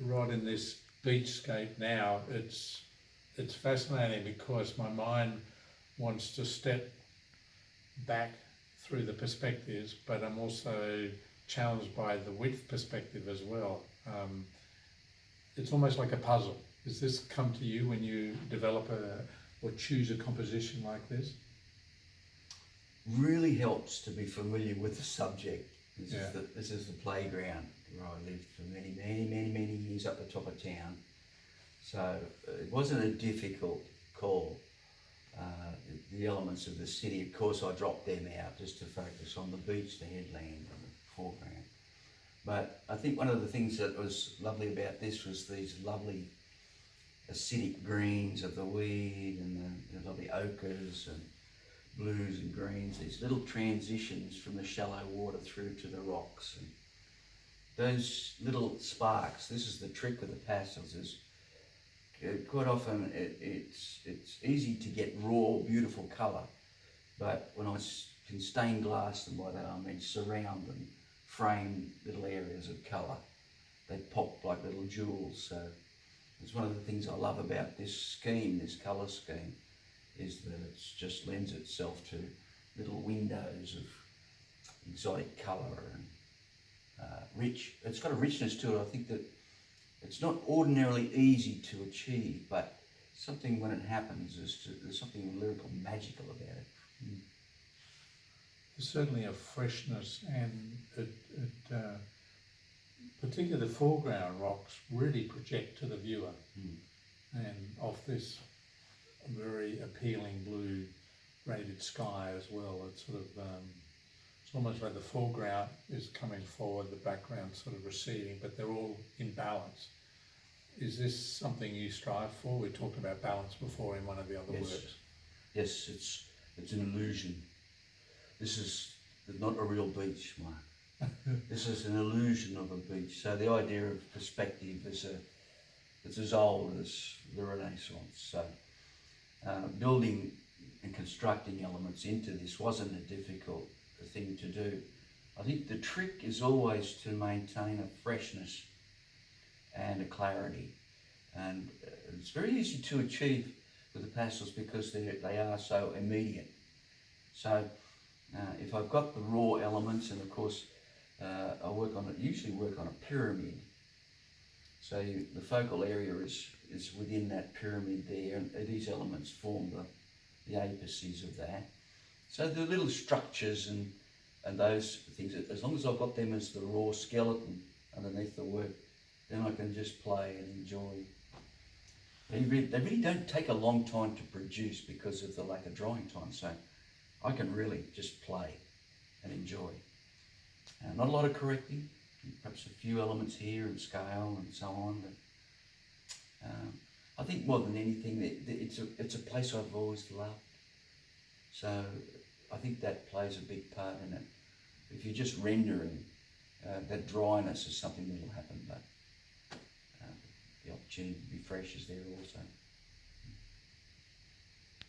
Rod, in this beachscape now, it's fascinating because my mind wants to step back through the perspectives, but I'm also challenged by the width perspective as well. It's almost like a puzzle. Does this come to you when you develop or choose a composition like this? Really helps to be familiar with the subject. Yeah. This is the playground where I lived for many years up the top of town. So it wasn't a difficult call. The elements of the city, of course, I dropped them out just to focus on the beach, the headland, and the foreground. But I think one of the things that was lovely about this was these lovely acidic greens of the weed and the lovely ochres and blues and greens, these little transitions from the shallow water through to the rocks. And those little sparks, this is the trick with the pastels, is quite often it's easy to get raw, beautiful colour, but when I can stain glass them, by that I mean surround and frame little areas of colour, they pop like little jewels. So it's one of the things I love about this scheme, this colour scheme, is that it just lends itself to little windows of exotic colour and rich. It's got a richness to it. I think that it's not ordinarily easy to achieve, but something when it happens there's something lyrical, magical about it. There's certainly a freshness, and particularly the foreground rocks really project to the viewer, and off this very appealing blue rated sky as well. It's sort of it's almost like the foreground is coming forward, the background sort of receding, but they're all in balance. Is this something you strive for? We talked about balance before in one of the other works. Yes, it's an illusion. This is not a real beach, Mark. This is an illusion of a beach. So the idea of perspective is it's as old as the Renaissance. So building and constructing elements into this wasn't a difficult thing to do. I think the trick is always to maintain a freshness and a clarity, and it's very easy to achieve with the pastels because they are so immediate. So if I've got the raw elements, and of course I usually work on a pyramid. So the focal area is within that pyramid there, and these elements form the apices of that. So the little structures and those things, as long as I've got them as the raw skeleton underneath the work, then I can just play and enjoy. They really don't take a long time to produce because of the lack of drying time, so I can really just play and enjoy. Not a lot of correcting, perhaps a few elements here and scale and so on, but I think more than anything it's a place I've always loved. So I think that plays a big part in it. If you're just rendering, that dryness is something that will happen, but the opportunity to be fresh is there also.